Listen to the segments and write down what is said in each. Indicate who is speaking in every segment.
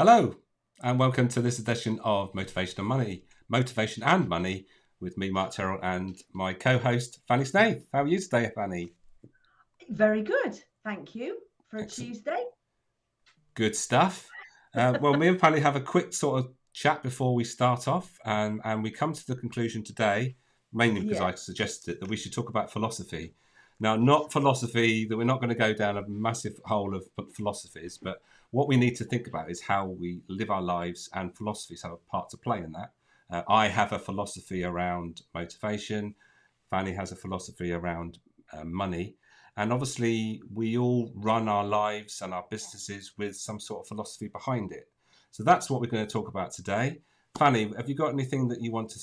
Speaker 1: Hello, and welcome to this edition of Motivation and Money, with me, Mark Terrell, and my co-host, Fanny Snaith. How are you today, Fanny?
Speaker 2: Very good. Thank you for a
Speaker 1: Excellent.
Speaker 2: Tuesday.
Speaker 1: Good stuff. Well, me and Fanny have a quick sort of chat before we start off, and we come to the conclusion today, mainly because
Speaker 2: Yeah.
Speaker 1: I suggested it, that we should talk about philosophy. Now, not philosophy, that we're not going to go down a massive hole of philosophies, but what we need to think about is how we live our lives, and philosophies have a part to play in that. I have a philosophy around motivation. Fanny has a philosophy around money. And obviously, we all run our lives and our businesses with some sort of philosophy behind it. So that's what we're going to talk about today. Fanny, have you got anything that you want to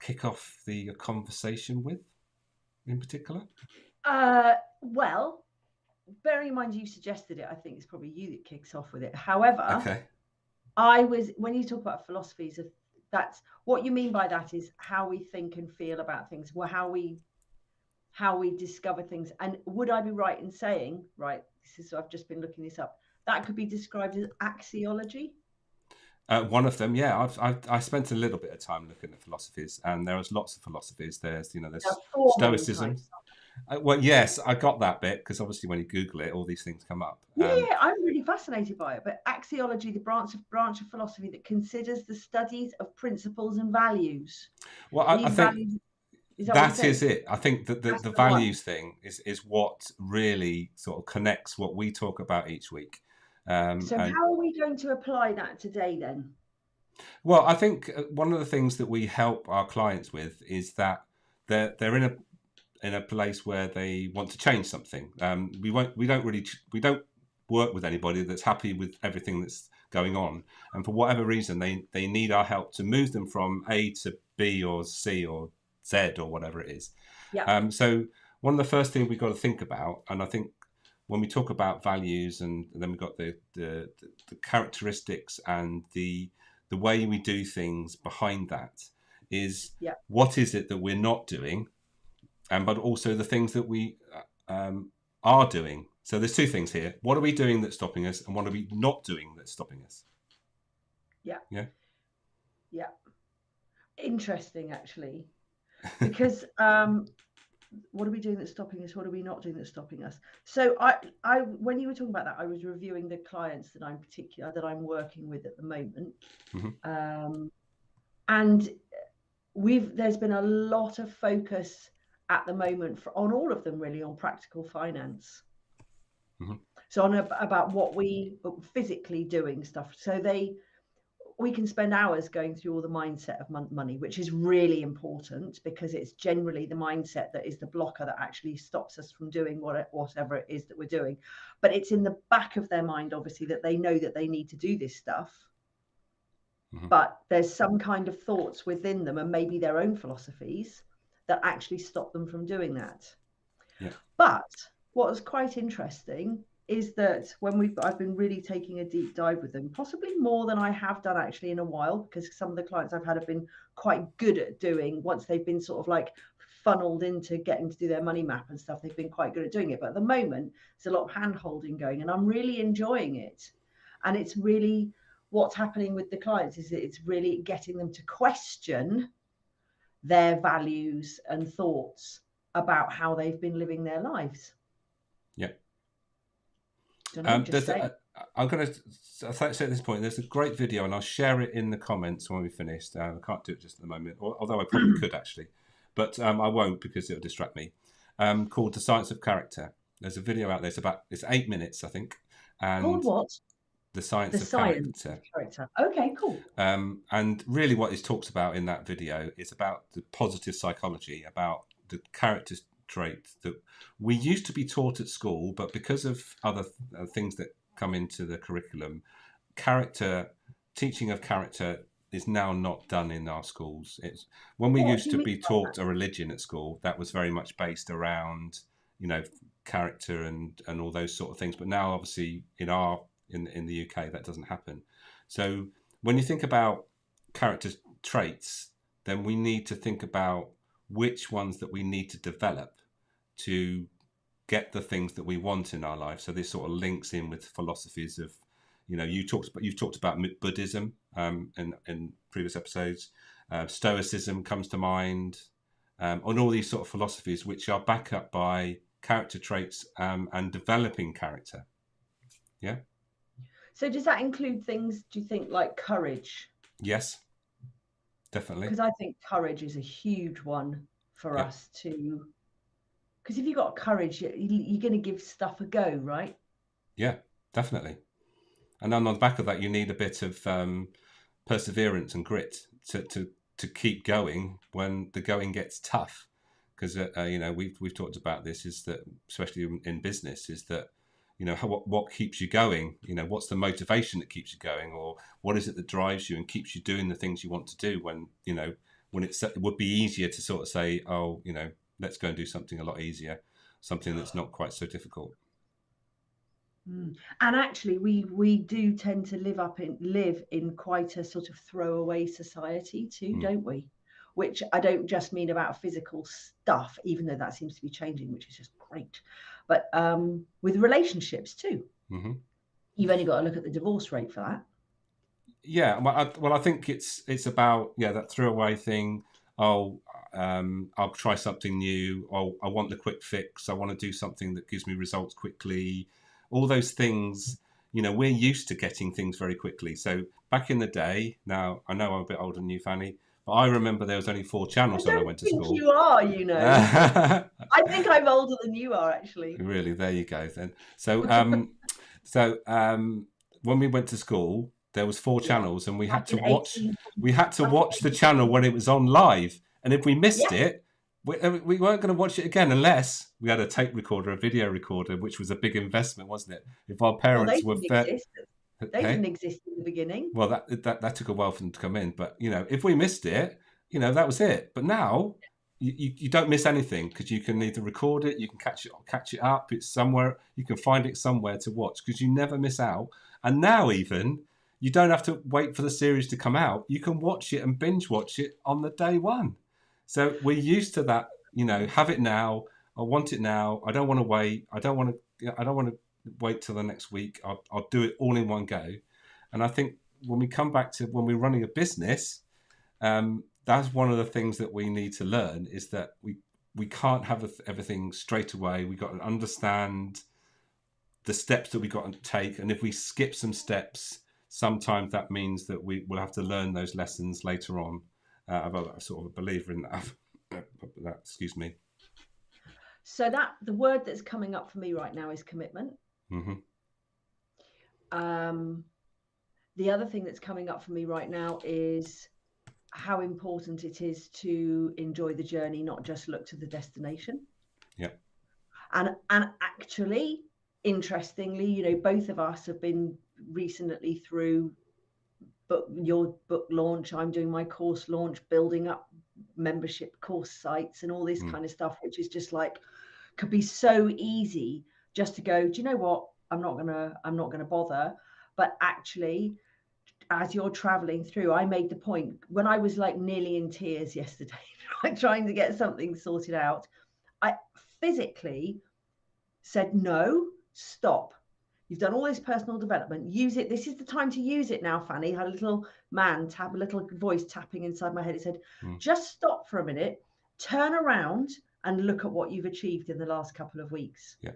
Speaker 1: kick off the conversation with in particular?
Speaker 2: Well, bearing in mind you suggested it, I think it's probably you that kicks off with it. However,
Speaker 1: Okay.
Speaker 2: when you talk about philosophies, that's what you mean by that is how we think and feel about things, well, how we discover things. And would I be right in saying, right, I've just been looking this up, that could be described as axiology?
Speaker 1: One of them, yeah. I spent a little bit of time looking at philosophies, and there was lots of philosophies.
Speaker 2: There
Speaker 1: There's
Speaker 2: are four main
Speaker 1: Stoicism.
Speaker 2: types.
Speaker 1: Well, yes, I got that bit because obviously when you Google it, all these things come up.
Speaker 2: Yeah, I'm really fascinated by it. But axiology, the branch of philosophy that considers the studies of principles and values.
Speaker 1: Well, I
Speaker 2: These
Speaker 1: think
Speaker 2: values, is that what you're
Speaker 1: that
Speaker 2: saying?
Speaker 1: is it. I think that
Speaker 2: That's
Speaker 1: the
Speaker 2: the one.
Speaker 1: values thing is what really sort of connects what we talk about each week.
Speaker 2: So
Speaker 1: And
Speaker 2: how are we going to apply that today then?
Speaker 1: well, I think one of the things that we help our clients with is that they're in a place where they want to change something. We don't work with anybody that's happy with everything that's going on, and for whatever reason, they need our help to move them from A to B or C or Z or whatever it is.
Speaker 2: Yeah.
Speaker 1: So one of the first things we've got to think about, and I think when we talk about values, and then we've got the characteristics and the way we do things behind that, is
Speaker 2: Yeah.
Speaker 1: what is it that we're not doing, and but also the things that we are doing. So there's two things here. What are we doing that's stopping us, and what are we not doing that's stopping us?
Speaker 2: Yeah.
Speaker 1: Yeah.
Speaker 2: Yeah. Interesting, actually, because what are we doing that's stopping us? What are we not doing that's stopping us? So when you were talking about that, I was reviewing the clients that I'm working with at the moment,
Speaker 1: Mm-hmm.
Speaker 2: and there's been a lot of focus at the moment on all of them really on practical finance.
Speaker 1: Mm-hmm.
Speaker 2: So about what we physically doing stuff. So we can spend hours going through all the mindset of money, which is really important because it's generally the mindset that is the blocker that actually stops us from doing whatever it is that we're doing. But it's in the back of their mind, obviously, that they know that they need to do this stuff.
Speaker 1: Mm-hmm.
Speaker 2: But there's some kind of thoughts within them and maybe their own philosophies that actually stop them from doing that.
Speaker 1: Yeah.
Speaker 2: But what was quite interesting is that I've been really taking a deep dive with them, possibly more than I have done actually in a while, because some of the clients I've had have been quite good at doing, once they've been sort of like funneled into getting to do their money map and stuff, they've been quite good at doing it. But at the moment, there's a lot of hand holding going and I'm really enjoying it. And it's really what's happening with the clients is that it's really getting them to question their values and thoughts about how they've been living their lives.
Speaker 1: Yeah.
Speaker 2: Don't know, just say.
Speaker 1: I'm going to say at this point, there's a great video, and I'll share it in the comments when we finished. I can't do it just at the moment, although I probably could actually, but I won't because it'll distract me. Called "The Science of Character." There's a video out there. It's 8 minutes, I think,
Speaker 2: Called
Speaker 1: and
Speaker 2: what?
Speaker 1: the
Speaker 2: The
Speaker 1: science of
Speaker 2: science of
Speaker 1: character.
Speaker 2: character. Okay, cool.
Speaker 1: And really, what it talks about in that video is about the positive psychology, about the character traits that we used to be taught at school, but because of other things that come into the curriculum, teaching of character is now not done in our schools. It's when we
Speaker 2: What do
Speaker 1: used
Speaker 2: you
Speaker 1: to
Speaker 2: mean
Speaker 1: be
Speaker 2: by
Speaker 1: taught
Speaker 2: that?
Speaker 1: a religion at school, that was very much based around, you know, character and all those sort of things. But now, obviously, in the UK, that doesn't happen. So when you think about character traits, then we need to think about which ones that we need to develop to get the things that we want in our life. So this sort of links in with philosophies of, you've talked about Buddhism in previous episodes. Stoicism comes to mind, on all these sort of philosophies, which are backed up by character traits and developing character. Yeah.
Speaker 2: So does that include things, do you think, like courage?
Speaker 1: Yes, definitely.
Speaker 2: Because I think courage is a huge one for us to, because if you've got courage, you're going to give stuff a go, right?
Speaker 1: Yeah, definitely. And then on the back of that, you need a bit of perseverance and grit to keep going when the going gets tough. Because we've talked about this, is that especially in business, is that what keeps you going? What's the motivation that keeps you going, or what is it that drives you and keeps you doing the things you want to do when it would be easier to sort of say, oh, let's go and do something a lot easier, something that's not quite so difficult.
Speaker 2: And actually, we do tend to live in quite a sort of throwaway society too, don't we? Which I don't just mean about physical stuff, even though that seems to be changing, which is just great. But with relationships too.
Speaker 1: Mm-hmm.
Speaker 2: You've only got to look at the divorce rate for that.
Speaker 1: Yeah, well, I think it's about that throwaway thing. I'll try something new. I want the quick fix. I want to do something that gives me results quickly. All those things, we're used to getting things very quickly. So back in the day, now I know I'm a bit older than you, Fanny, but I remember there was only 4 channels when I went to school.
Speaker 2: You are, I think I'm older than you are, actually.
Speaker 1: Really, there you go then. So, when we went to school, there was 4 channels, and we had to watch. We had to watch the channel when it was on live, and if we missed it, we weren't going to watch it again unless we had a tape recorder, a video recorder, which was a big investment, wasn't it? If our parents
Speaker 2: they didn't exist in the beginning.
Speaker 1: Well, that took a while for them to come in, but if we missed it, that was it. But now you don't miss anything, because you can either record it, you can catch it up. It's somewhere, you can find it somewhere to watch, because you never miss out. And now even you don't have to wait for the series to come out. You can watch it and binge watch it on the day one. So we're used to that. Have it now. I want it now. I don't want to wait. I don't want to wait till the next week. I'll do it all in one go. And I think when we come back to when we're running a business, that's one of the things that we need to learn, is that we can't have everything straight away. We've got to understand the steps that we've got to take. And if we skip some steps, sometimes that means that we will have to learn those lessons later on. I'm a sort of a believer in that. Excuse me.
Speaker 2: So the word that's coming up for me right now is commitment.
Speaker 1: Mm-hmm.
Speaker 2: The other thing that's coming up for me right now is how important it is to enjoy the journey, not just look to the destination.
Speaker 1: Yeah.
Speaker 2: And actually, interestingly, both of us have been recently through your book launch. I'm doing my course launch, building up membership course sites and all this kind of stuff, which is just like, could be so easy just to go, do you know what? I'm not gonna bother. But actually, as you're traveling through, I made the point when I was like nearly in tears yesterday, trying to get something sorted out. I physically said, no, stop. You've done all this personal development. Use it. This is the time to use it now, Fanny. Had a little voice tapping inside my head. It said, just stop for a minute, turn around and look at what you've achieved in the last couple of weeks.
Speaker 1: Yeah.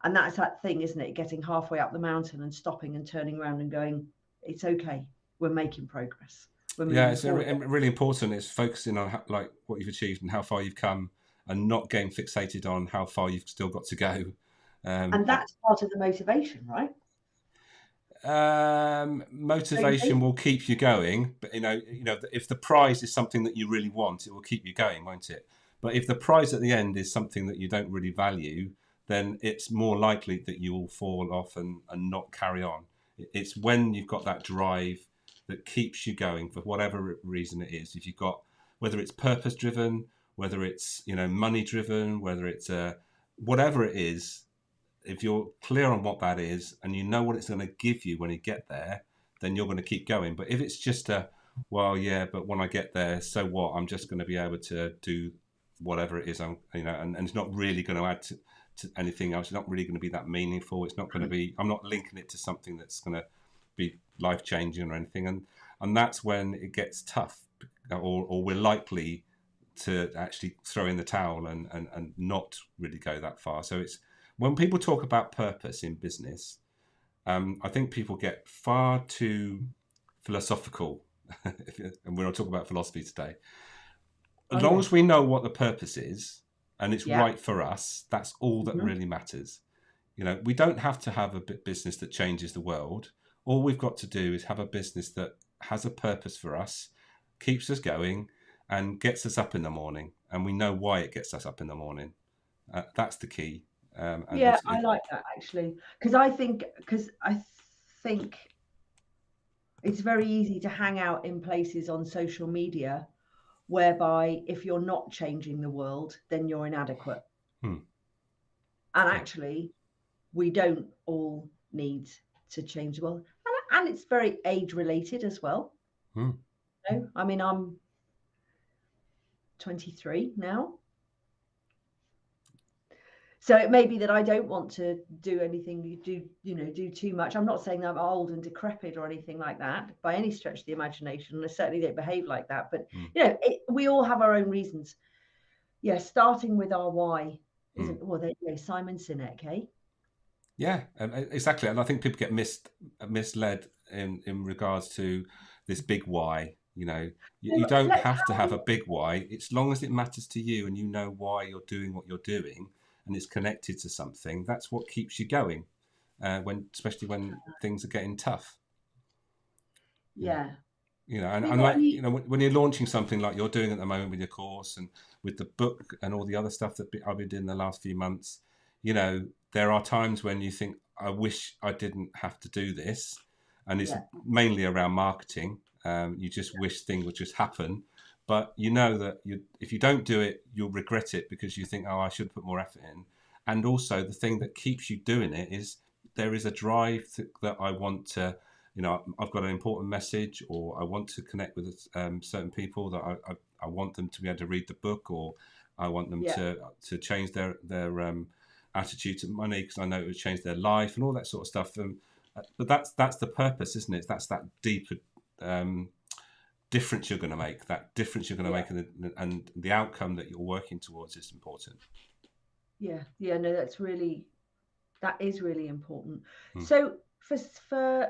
Speaker 2: And that's that thing, isn't it? Getting halfway up the mountain and stopping and turning around and going, it's okay. We're making progress.
Speaker 1: It's really important. It's focusing on what you've achieved and how far you've come, and not getting fixated on how far you've still got to go.
Speaker 2: And that's part of the motivation, right?
Speaker 1: Motivation will keep you going, but if the prize is something that you really want, it will keep you going, won't it? But if the prize at the end is something that you don't really value, then it's more likely that you will fall off and not carry on. It's when you've got that drive that keeps you going for whatever reason it is. If you've got, whether it's purpose driven, whether it's money driven, whether it's whatever it is, if you're clear on what that is and you know what it's going to give you when you get there, then you're going to keep going. But if it's just but when I get there, so what? I'm just going to be able to do whatever it is, and it's not really going to add to anything else. It's not really going to be that meaningful. It's not going to be. I'm not linking it to something that's going to be life changing or anything, and that's when it gets tough, or we're likely to actually throw in the towel and not really go that far. So it's when people talk about purpose in business, I think people get far too philosophical, and we're not talking about philosophy today. As long as we know what the purpose is and it's right for us, that's all that really matters. You know, we don't have to have a business that changes the world. All we've got to do is have a business that has a purpose for us, keeps us going, and gets us up in the morning. And we know why it gets us up in the morning. That's the key.
Speaker 2: I like that, actually, because I think it's very easy to hang out in places on social media whereby if you're not changing the world, then you're inadequate. And actually, we don't all need to change the world. And it's very age related as well. You know? I mean, I'm 23 now. So it may be that I don't want to do anything, do too much. I'm not saying that I'm old and decrepit or anything like that by any stretch of the imagination. I certainly don't behave like that. But, we all have our own reasons. Yeah, starting with our why isn't, well, there you go, Simon Sinek, eh?
Speaker 1: Yeah, exactly. And I think people get misled in regards to this big why. You know, you don't have to have a big why. As long as it matters to you and you know why you're doing what you're doing and it's connected to something, that's what keeps you going, especially when things are getting tough.
Speaker 2: Yeah.
Speaker 1: You know, and like, you know, when you're launching something like you're doing at the moment with your course and with the book and all the other stuff that I've been doing the last few months, you know, there are times when you think, I wish I didn't have to do this. And it's mainly around marketing. You just wish things would just happen. But you know that if you don't do it, you'll regret it because you think, oh, I should put more effort in. And also the thing that keeps you doing it is there is a drive that I want to, you know, I've got an important message, or I want to connect with certain people that I want them to be able to read the book, or I want them to change their attitude to money because I know it would change their life and all that sort of stuff. But that's the purpose, isn't it? That's that deeper difference you're going to make. That difference you're going to make, and the outcome that you're working towards is important.
Speaker 2: Yeah, no, that is really important. So for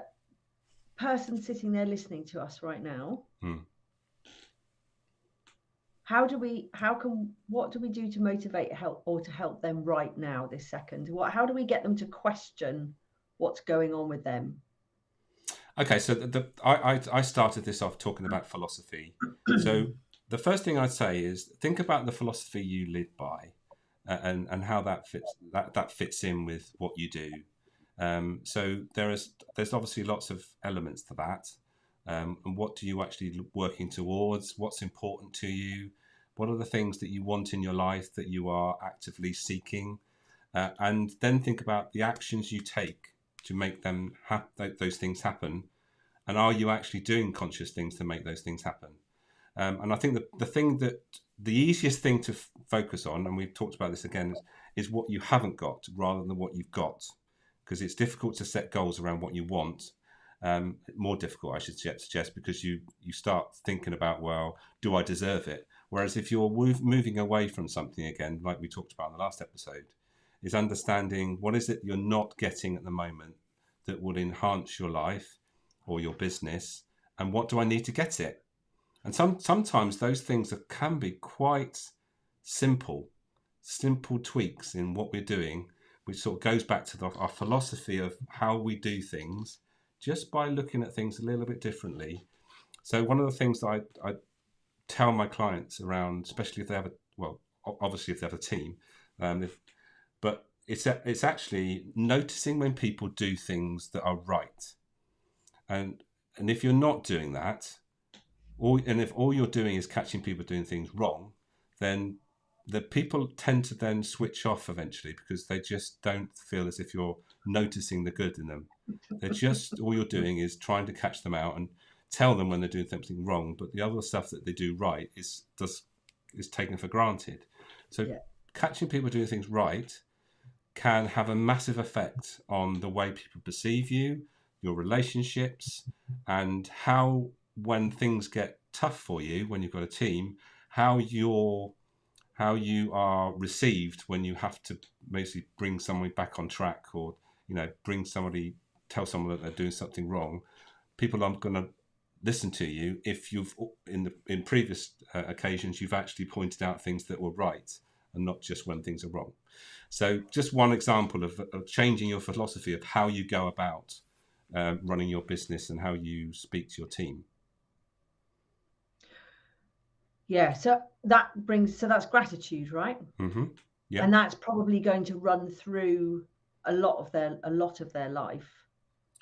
Speaker 2: person sitting there listening to us right now, what do we do to motivate, help them right now, this second? How do we get them to question what's going on with them?
Speaker 1: Okay, so I started this off talking about philosophy. So the first thing I'd say is think about the philosophy you live by, and how that fits in with what you do. So there's obviously lots of elements to that. And what do you actually working towards? What's important to you? What are the things that you want in your life that you are actively seeking? And then think about the actions you take to make them those things happen. And are you actually doing conscious things to make those things happen? And I think the easiest thing to focus on, and we've talked about this again, is what you haven't got rather than what you've got. Because it's difficult to set goals around what you want. More difficult, I should suggest, because you start thinking about, well, do I deserve it? Whereas if you're moving away from something again, like we talked about in the last episode, is understanding what is it you're not getting at the moment that would enhance your life or your business, and what do I need to get it? And sometimes those things can be quite simple tweaks in what we're doing, which sort of goes back to our philosophy of how we do things, just by looking at things a little bit differently. So one of the things that I tell my clients around, especially if they have obviously if they have a team, but it's actually noticing when people do things that are right, and if you're not doing that, if all you're doing is catching people doing things wrong, then the people tend to then switch off eventually because they just don't feel as if you're noticing the good in them. They're just, all you're doing is trying to catch them out and tell them when they're doing something wrong, but the other stuff that they do right is taken for granted. So catching people doing things right can have a massive effect on the way people perceive you, your relationships, and how, when things get tough for you, when you've got a team, how you are received when you have to basically bring somebody back on track, or tell someone that they're doing something wrong. People aren't going to listen to you if you've in previous occasions you've actually pointed out things that were right, and not just when things are wrong. So just one example of changing your philosophy of how you go about running your business and how you speak to your team.
Speaker 2: Yeah, so that's gratitude, right?
Speaker 1: Mm-hmm. Yeah.
Speaker 2: And that's probably going to run through a lot of their life,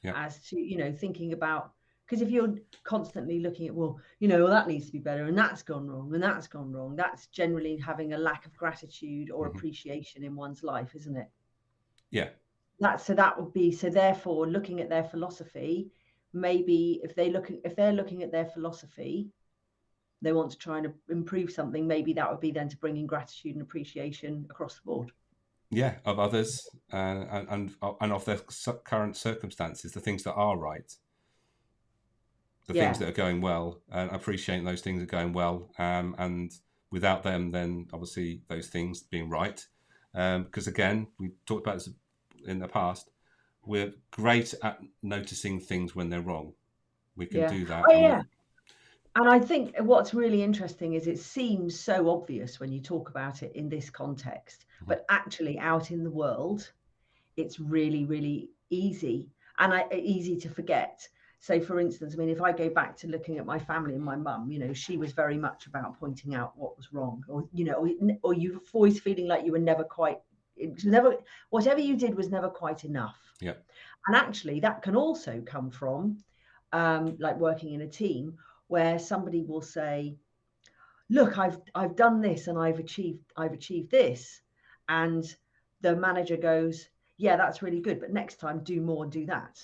Speaker 2: as to, thinking about, because if you're constantly looking at, well, that needs to be better, and that's gone wrong, and that's gone wrong, that's generally having a lack of gratitude or appreciation in one's life, isn't it?
Speaker 1: Yeah.
Speaker 2: That would be, so therefore, looking at their philosophy, maybe if they're looking at their philosophy, they want to try and improve something, maybe that would be then to bring in gratitude and appreciation across the board.
Speaker 1: Yeah, of others and of their current circumstances, the things that are right, the things that are going well, and appreciating those things are going well, and without them, then obviously those things being right. Because again, we talked about this in the past, we're great at noticing things when they're wrong. We can do that.
Speaker 2: And I think what's really interesting is it seems so obvious when you talk about it in this context, but actually out in the world, it's really, really easy and easy to forget. So, for instance, I mean, if I go back to looking at my family and my mum, she was very much about pointing out what was wrong, or you always feeling like you were never quite, whatever you did was never quite enough.
Speaker 1: Yeah.
Speaker 2: And actually, that can also come from like working in a team, where somebody will say, look, I've done this and I've achieved this, and the manager goes, yeah, that's really good, but next time do more and do that.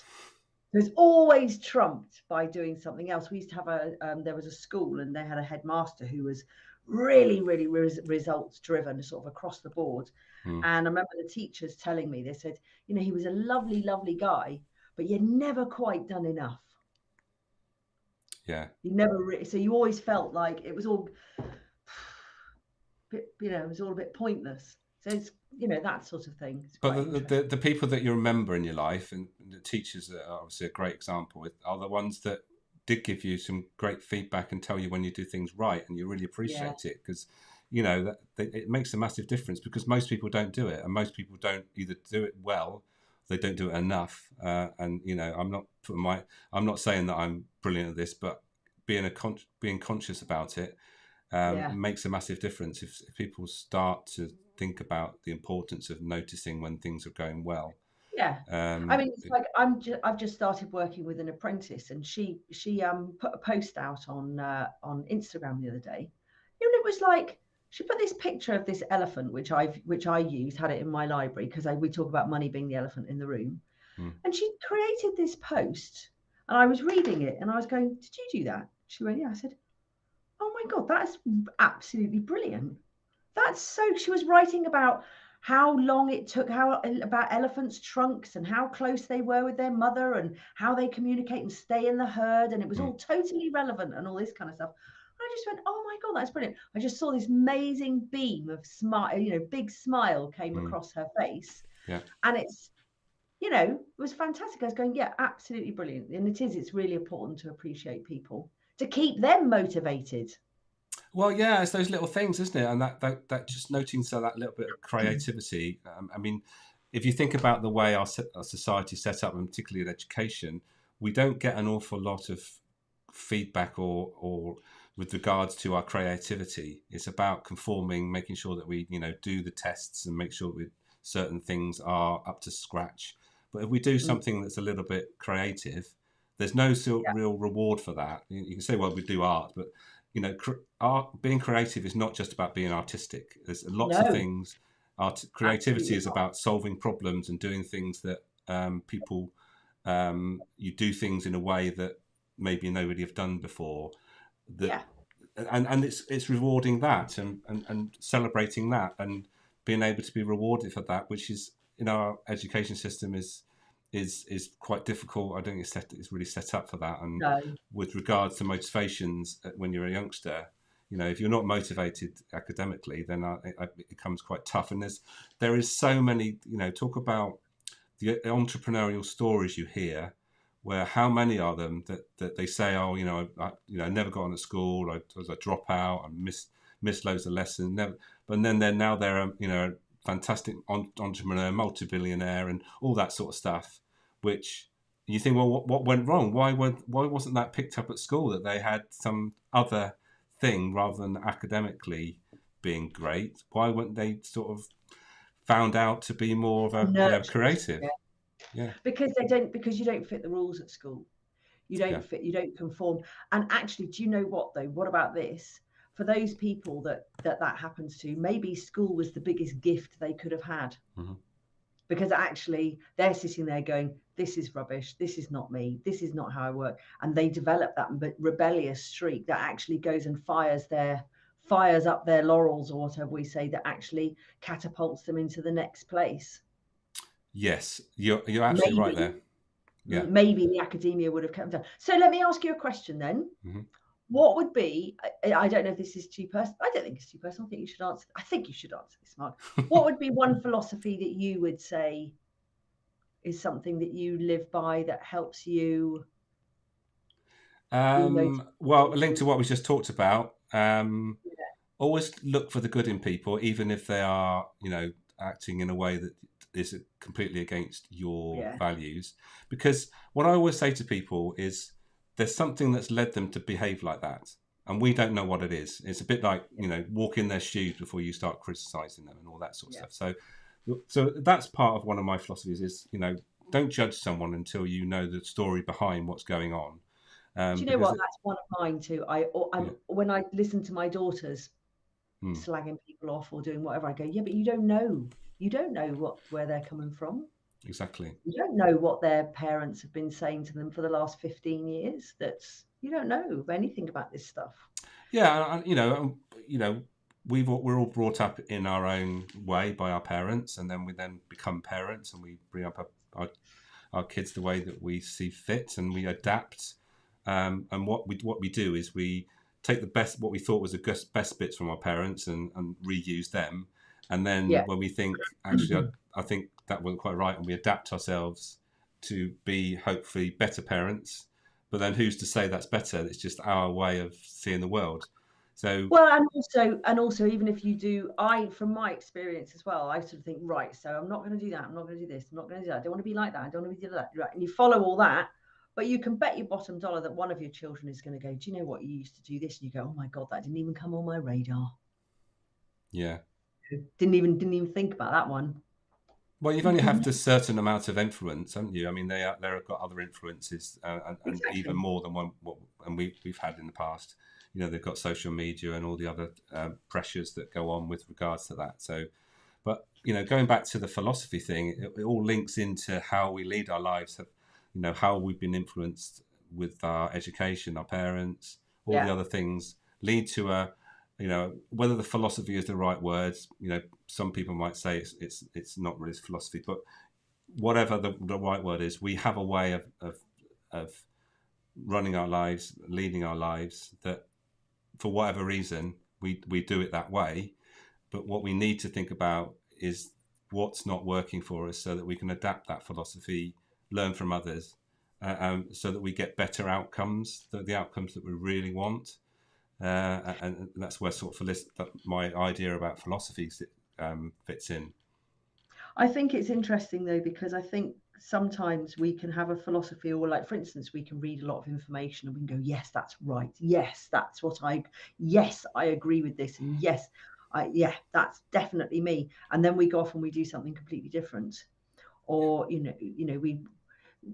Speaker 2: There's always trumped by doing something else. We used to have there was a school, and they had a headmaster who was really, really results driven, sort of across the board. And I remember the teachers telling me, they said, he was a lovely, lovely guy, but you'd never quite done enough.
Speaker 1: Yeah.
Speaker 2: You never so you always felt like it was all it was all a bit pointless. So it's that sort of thing.
Speaker 1: But the people that you remember in your life, and the teachers that are obviously a great example with, are the ones that did give you some great feedback and tell you when you do things right, and you really appreciate it, because it makes a massive difference, because most people don't do it, and most people don't either do it well, they don't do it enough. And I'm not saying that I'm brilliant at this, but being conscious about it makes a massive difference. If people start to think about the importance of noticing when things are going well.
Speaker 2: I mean, it's like I've just started working with an apprentice, and she put a post out on Instagram the other day, and it was like, she put this picture of this elephant, which I used, had it in my library, because we talk about money being the elephant in the room. And she created this post, and I was reading it, and I was going, did you do that? She went, yeah. I said, oh my God, that's absolutely brilliant. She was writing about how long it took, about elephants' trunks, and how close they were with their mother, and how they communicate and stay in the herd. And it was all totally relevant, and all this kind of stuff. I just went, oh my God, that's brilliant. I just saw this amazing beam of smile, big smile came across her face.
Speaker 1: Yeah.
Speaker 2: And it was fantastic. I was going, yeah, absolutely brilliant. And it's really important to appreciate people, to keep them motivated.
Speaker 1: Well, yeah, it's those little things, isn't it? And that just noting that little bit of creativity. I mean, if you think about the way our society is set up, and particularly in education, we don't get an awful lot of feedback or with regards to our creativity. It's about conforming, making sure that we, do the tests and make sure that certain things are up to scratch. But if we do something that's a little bit creative, there's no real reward for that. You can say, well, we do art, but being creative is not just about being artistic. There's lots of things. Creativity is about solving problems and doing things that you do things in a way that maybe nobody have done before. And it's rewarding that and celebrating that and being able to be rewarded for that, which is in our education system is is quite difficult. I don't think it's really set up for that. And
Speaker 2: No.
Speaker 1: with regards to motivations when you're a youngster, if you're not motivated academically, then it becomes quite tough. And there is so many, talk about the entrepreneurial stories you hear, where how many are them that they say, oh, I never got on at school, I was a dropout, I missed loads of lessons, never. But then they're a fantastic entrepreneur, multi-billionaire, and all that sort of stuff. Which you think, well, what went wrong? Why wasn't that picked up at school? That they had some other thing rather than academically being great? Why weren't they sort of found out to be more of a creative? Yeah.
Speaker 2: Because you don't fit the rules at school. You don't fit, you don't conform. And actually, do you know what though? What about this? For those people that happens to, maybe school was the biggest gift they could have had.
Speaker 1: Mm-hmm.
Speaker 2: Because actually they're sitting there going, this is rubbish, this is not me, this is not how I work. And they develop that rebellious streak that actually goes and fires up their laurels, or whatever we say, that actually catapults them into the next place.
Speaker 1: Yes, you're absolutely right there. Yeah.
Speaker 2: Maybe the academia would have kept them down. So let me ask you a question then.
Speaker 1: Mm-hmm.
Speaker 2: What would be, I don't know if this is too personal. I don't think it's too personal. I think you should answer. I think you should answer this, Mark. What would be one philosophy that you would say is something that you live by that helps you?
Speaker 1: Well, linked to what we just talked about, always look for the good in people, even if they are, acting in a way that is completely against your values. Because what I always say to people is, there's something that's led them to behave like that, and we don't know what it is. It's a bit like walk in their shoes before you start criticizing them and all that sort of stuff. So that's part of one of my philosophies is don't judge someone until you know the story behind what's going on.
Speaker 2: Do you know what? That's one of mine too. When I listen to my daughters slagging people off or doing whatever, I go, yeah, but you don't know where they're coming from.
Speaker 1: Exactly.
Speaker 2: You don't know what their parents have been saying to them for the last 15 years. You don't know anything about this stuff.
Speaker 1: Yeah, we're all brought up in our own way by our parents, and then we become parents, and we bring up our kids the way that we see fit, and we adapt. And what we do is we take what we thought was the best bits from our parents and reuse them, and then when we think actually I think that wasn't quite right, and we adapt ourselves to be hopefully better parents. But then who's to say that's better? It's just our way of seeing the world. So
Speaker 2: and also even if you do, from my experience as well, I sort of think, right, so I'm not going to do that, I'm not going to do this, I'm not going to do that, I don't want to be like that, I don't want to be like that, right? And you follow all that, but you can bet your bottom dollar that one of your children is going to go, do you know what, you used to do this, and you go, oh my god, that didn't even come on my radar.
Speaker 1: Yeah,
Speaker 2: didn't even think about that one.
Speaker 1: Well, you've only had a certain amount of influence, haven't you? I mean, there have got other influences, and even more than one. And we've had in the past. They've got social media and all the other pressures that go on with regards to that. So, but going back to the philosophy thing, it all links into how we lead our lives. How we've been influenced with our education, our parents, all the other things lead to whether the philosophy is the right words. Some people might say it's not really philosophy, but whatever the right word is, we have a way of running our lives, leading our lives, that for whatever reason we do it that way. But what we need to think about is what's not working for us, so that we can adapt that philosophy, learn from others, so that we get better outcomes, the outcomes that we really want. And that's where sort of my idea about philosophy fits in.
Speaker 2: I think it's interesting though, because I think sometimes we can have a philosophy, or like, for instance, we can read a lot of information and we can go, yes, that's right. Yes, that's what I agree with this. And yes, that's definitely me. And then we go off and we do something completely different. Or, we,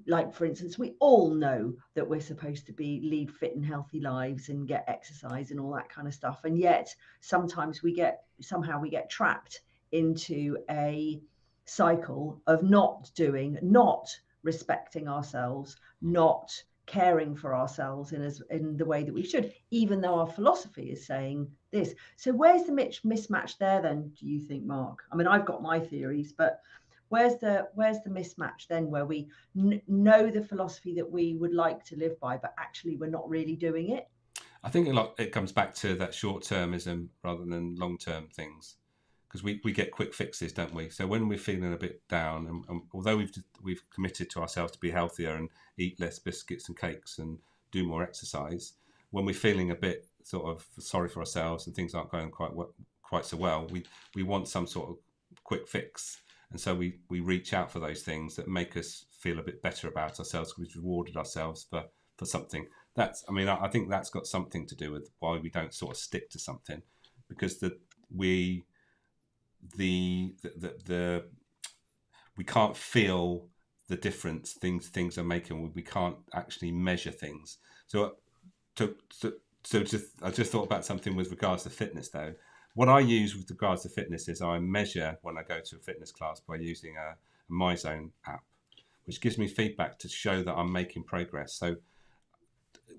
Speaker 2: like, for instance, we all know that we're supposed to lead fit and healthy lives and get exercise and all that kind of stuff. And yet sometimes we get trapped into a cycle of not respecting ourselves, not caring for ourselves in the way that we should, even though our philosophy is saying this. So where's the mismatch there then, do you think, Mark? I mean, I've got my theories, but where's the mismatch then, where we know the philosophy that we would like to live by, but actually we're not really doing it?
Speaker 1: I think it comes back to that short-termism rather than long-term things, because we get quick fixes, don't we? So when we're feeling a bit down, and although we've committed to ourselves to be healthier and eat less biscuits and cakes and do more exercise, when we're feeling a bit sort of sorry for ourselves and things aren't going quite so well, we want some sort of quick fix, and so we reach out for those things that make us feel a bit better about ourselves. We've rewarded ourselves for something. I think that's got something to do with why we don't sort of stick to something, because we can't feel the difference things are making. We can't actually measure things. So I just thought about something with regards to fitness though. What I use with regards to fitness is I measure when I go to a fitness class by using a MyZone app, which gives me feedback to show that I'm making progress. So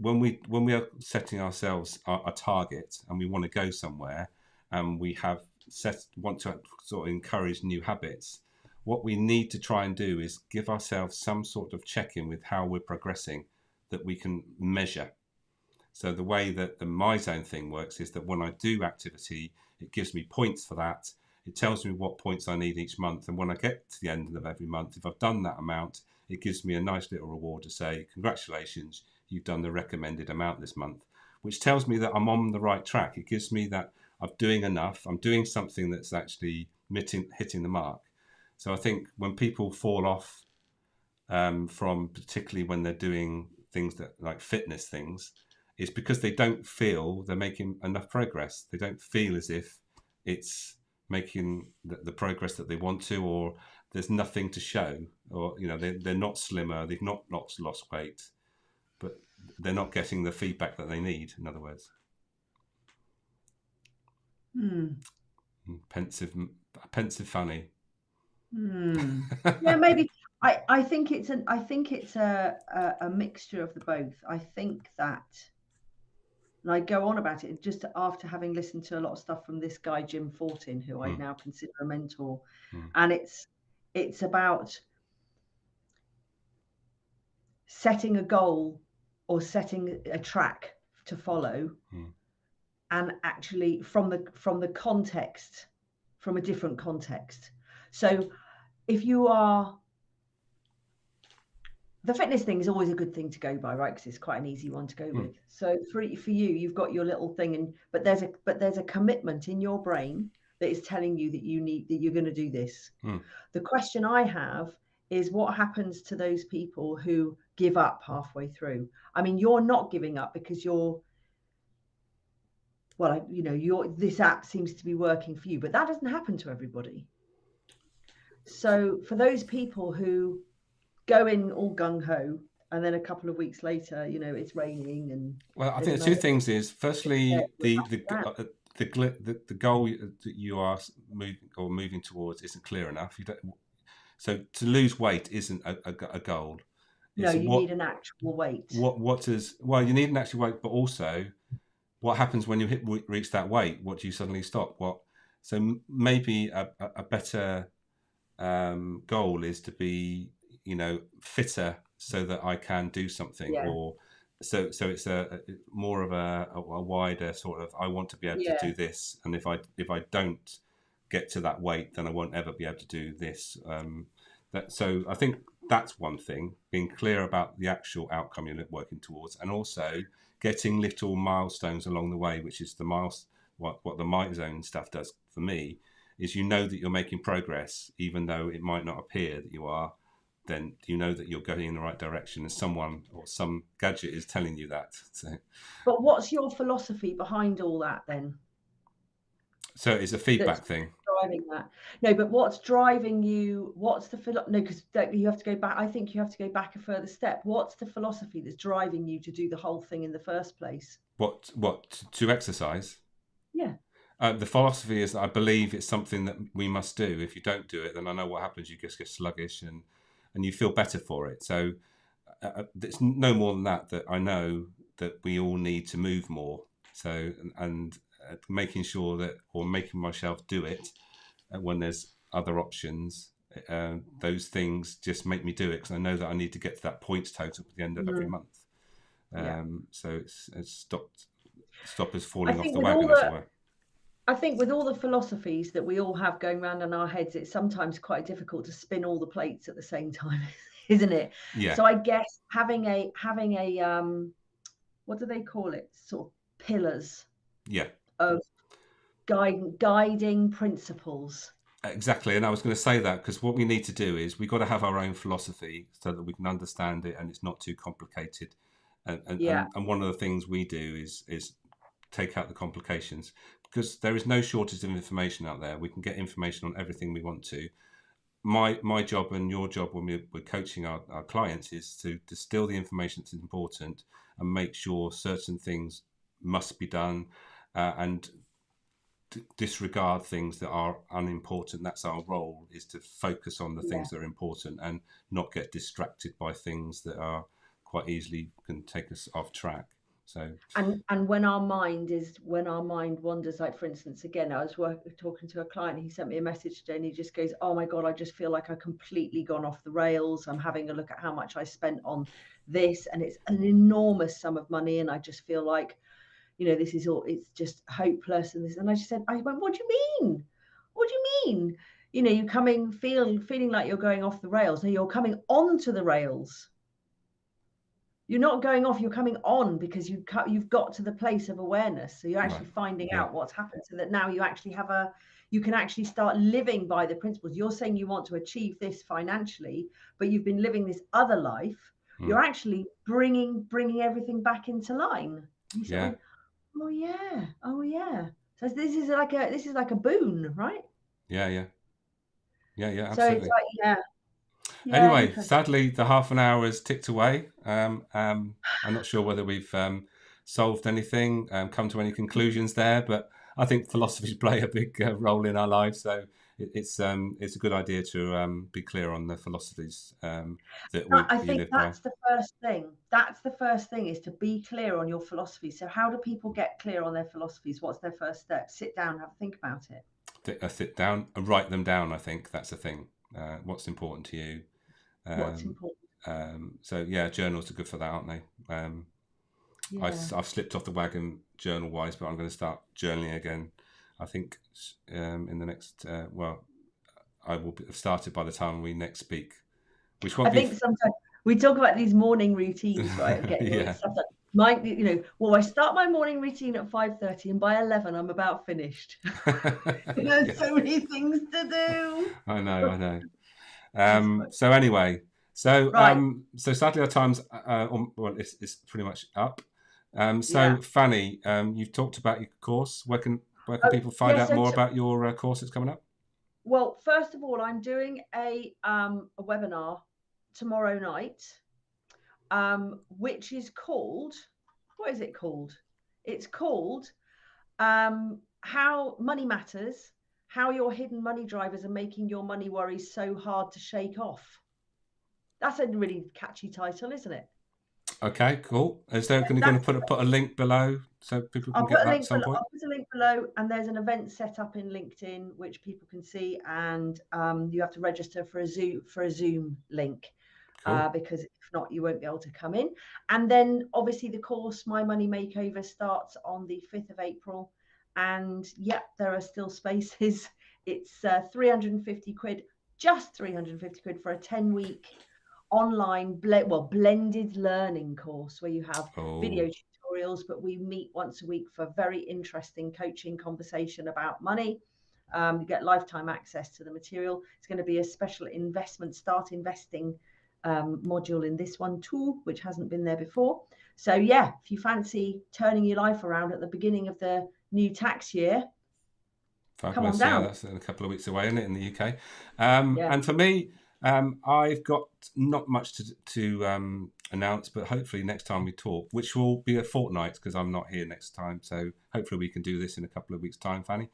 Speaker 1: when we are setting ourselves a target and we want to go somewhere, and we want to sort of encourage new habits, what we need to try and do is give ourselves some sort of check-in with how we're progressing that we can measure. So the way that the MyZone thing works is that when I do activity, it gives me points for that. It tells me what points I need each month. And when I get to the end of every month, if I've done that amount, it gives me a nice little reward to say, congratulations, you've done the recommended amount this month, which tells me that I'm on the right track. It gives me that I'm doing enough. I'm doing something that's actually hitting the mark. So I think when people fall off from, particularly when they're doing things that like fitness things, it's because they don't feel they're making enough progress. They don't feel as if it's making the progress that they want to, or there's nothing to show, or they're not slimmer, they've not lost weight, but they're not getting the feedback that they need. In other words, pensive Fanny.
Speaker 2: Yeah, maybe. I think it's a mixture of the both. I think that, and I go on about it just after having listened to a lot of stuff from this guy Jim Fortin, who I now consider a mentor, and it's about setting a goal or setting a track to follow, and actually from the context, from a different context. So if you are, the fitness thing is always a good thing to go by, right? Because it's quite an easy one to go with. So for you, you've got your little thing, but there's a commitment in your brain that is telling you that you're going to do this. The question I have is, what happens to those people who give up halfway through? I mean, you're not giving up because this app seems to be working for you, but that doesn't happen to everybody. So for those people who go in all gung-ho, and then a couple of weeks later, it's raining, and
Speaker 1: I think the two things is, firstly, the goal that you are moving towards isn't clear enough. So to lose weight isn't a goal.
Speaker 2: No, you need an actual weight.
Speaker 1: You need an actual weight, but also what happens when you reach that weight? What do you suddenly stop? So maybe a better goal is to be fitter so that I can do something, or so it's a more of a wider sort of, I want to be able to do this, and if I don't get to that weight, then I won't ever be able to do this. So I think that's one thing, being clear about the actual outcome you're working towards, and also getting little milestones along the way, which is what the MyZone stuff does for me, is that you're making progress, even though it might not appear that you are. Then you know that you're going in the right direction, and someone or some gadget is telling you that. So,
Speaker 2: but what's your philosophy behind all that then?
Speaker 1: So it's a feedback thing.
Speaker 2: Driving that. No, but what's driving you? What's the no? Because you have to go back. I think you have to go back a further step. What's the philosophy that's driving you to do the whole thing in the first place?
Speaker 1: What to exercise?
Speaker 2: Yeah.
Speaker 1: The philosophy is that I believe it's something that we must do. If you don't do it, then I know what happens. You just get sluggish and you feel better for it. So it's no more than that I know that we all need to move more. So and making sure that, or making myself do it when there's other options, those things just make me do it because I know that I need to get to that points total at the end of every
Speaker 2: Mm,
Speaker 1: month.
Speaker 2: yeah.
Speaker 1: So it's stop us
Speaker 2: I
Speaker 1: falling off
Speaker 2: think
Speaker 1: the
Speaker 2: with all
Speaker 1: wagon, as it
Speaker 2: the
Speaker 1: were.
Speaker 2: I think with all the philosophies that we all have going around in our heads, it's sometimes quite difficult to spin all the plates at the same time, isn't it?
Speaker 1: Yeah,
Speaker 2: So I guess having a what do they call it? Sort of pillars
Speaker 1: yeah.
Speaker 2: of guiding principles.
Speaker 1: Exactly, and I was going to say that because what we need to do is we've got to have our own philosophy so that we can understand it and it's not too complicated.
Speaker 2: Yeah,
Speaker 1: And one of the things we do is take out the complications because there is no shortage of information out there. We can get information on everything we want to. My job and your job when we're coaching our clients is to distill the information that's important and make sure certain things must be done, and disregard things that are unimportant. That's our role, is to focus on the
Speaker 2: yeah.
Speaker 1: things that are important and not get distracted by things that are quite easily can take us off track. So
Speaker 2: And when our mind wanders, like for instance, again, I was talking to a client. He sent me a message today, and he just goes, "Oh my God, I just feel like I've completely gone off the rails. I'm having a look at how much I spent on this, and it's an enormous sum of money, and I just feel like, this is all, it's just hopeless." And this, and I went, "What do you mean? What do you mean? You coming feeling like you're going off the rails. No, you're coming onto the rails. You're not going off, you're coming on because you've got to the place of awareness. So you're
Speaker 1: right,
Speaker 2: actually finding
Speaker 1: yeah,
Speaker 2: out what's happened, so that now you can actually start living by the principles. You're saying you want to achieve this financially, but you've been living this other life.
Speaker 1: mm,
Speaker 2: You're actually bringing everything back into line." You sort of
Speaker 1: yeah,
Speaker 2: went, "Oh yeah, oh yeah." So this is like a boon, right?
Speaker 1: yeah, yeah, yeah, yeah,
Speaker 2: So it's
Speaker 1: absolutely.
Speaker 2: like, yeah, yeah,
Speaker 1: Anyway,
Speaker 2: interesting.
Speaker 1: sadly, the half an hour has ticked away. I'm not sure whether we've solved anything, come to any conclusions there, but I think philosophies play a big role in our lives. So it's a good idea to be clear on the philosophies that
Speaker 2: I
Speaker 1: we
Speaker 2: think
Speaker 1: live by.
Speaker 2: that's the first thing. That's the first thing, is to be clear on your philosophy. So how do people get clear on their philosophies? What's their first step? Sit down, have a think about it.
Speaker 1: Sit down and write them down. I think that's the thing. What's important to you.
Speaker 2: What's
Speaker 1: Um,
Speaker 2: important?
Speaker 1: so yeah, journals are good for that, aren't they?
Speaker 2: Yeah.
Speaker 1: I've slipped off the wagon journal wise, but I'm going to start journaling again. I think in the next, I will have started by the time we next speak, which
Speaker 2: I
Speaker 1: won't be.
Speaker 2: think sometimes we talk about these morning routines, right? Of getting all
Speaker 1: Yeah.
Speaker 2: this stuff done. Well, I start my morning routine at 5:30, and by 11 I'm about finished. There's
Speaker 1: Yeah,
Speaker 2: so many things to do.
Speaker 1: I know, I know.
Speaker 2: That's quite
Speaker 1: So anyway,
Speaker 2: right.
Speaker 1: so sadly our time's well, it's pretty much up.
Speaker 2: Yeah.
Speaker 1: So Fanny, you've talked about your course. Where can people find
Speaker 2: Yeah.
Speaker 1: out more about your course that's coming up?
Speaker 2: Well, first of all, I'm doing a webinar tomorrow night, which is called, what is it called? It's called How Money Matters, How Your Hidden Money Drivers Are Making Your Money Worries So Hard to Shake Off. That's a really catchy title, isn't it?
Speaker 1: Okay, cool. Is there going to
Speaker 2: That's
Speaker 1: put a link below so people can
Speaker 2: I'll
Speaker 1: get
Speaker 2: put a
Speaker 1: that at
Speaker 2: link
Speaker 1: some
Speaker 2: below.
Speaker 1: point?
Speaker 2: I'll put a link below, and there's an event set up in LinkedIn which people can see, and you have to register for a Zoom link,
Speaker 1: Cool.
Speaker 2: because if not, you won't be able to come in. And then obviously the course My Money Makeover starts on the 5th of April, and yep, there are still spaces. It's 350 quid, just 350 quid for a 10-week online blended learning course where you have video
Speaker 1: Oh,
Speaker 2: tutorials, but we meet once a week for very interesting coaching conversation about money. You get lifetime access to the material. It's going to be a special start investing module in this one too, which hasn't been there before. So yeah, if you fancy turning your life around at the beginning of the new tax year, come on
Speaker 1: fabulous. Yeah,
Speaker 2: down.
Speaker 1: that's in a couple of weeks away, isn't it, in the UK?
Speaker 2: Yeah.
Speaker 1: And for me, I've got not much to announce, but hopefully next time we talk, which will be a fortnight because I'm not here next time. So hopefully we can do this in a couple of weeks' time, Fanny.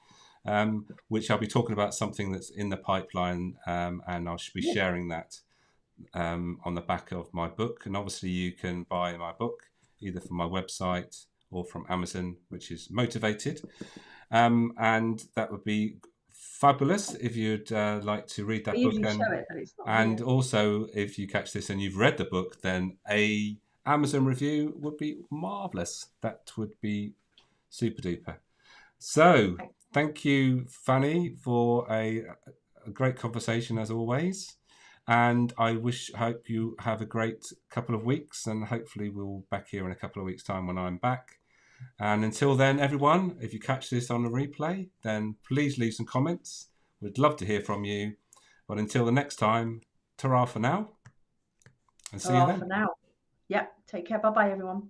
Speaker 1: Which I'll be talking about something that's in the pipeline, and I'll be
Speaker 2: Yeah.
Speaker 1: sharing that on the back of my book. And obviously, you can buy my book either from my website or from Amazon, which is Motivated. And that would be fabulous if you'd like to read
Speaker 2: I
Speaker 1: that book.
Speaker 2: usually show it, but it's not
Speaker 1: And
Speaker 2: here.
Speaker 1: also, if you catch this and you've read the book, then a Amazon review would be marvellous. That would be super duper. So thank you, Fanny, for a great conversation as always. And I hope you have a great couple of weeks, and hopefully we'll be back here in a couple of weeks' time when I'm back. And until then, everyone, if you catch this on a replay, then please leave some comments. We'd love to hear from you. But until the next time, ta-ra for now. And see you then.
Speaker 2: For now. Yeah, take care. Bye-bye, everyone.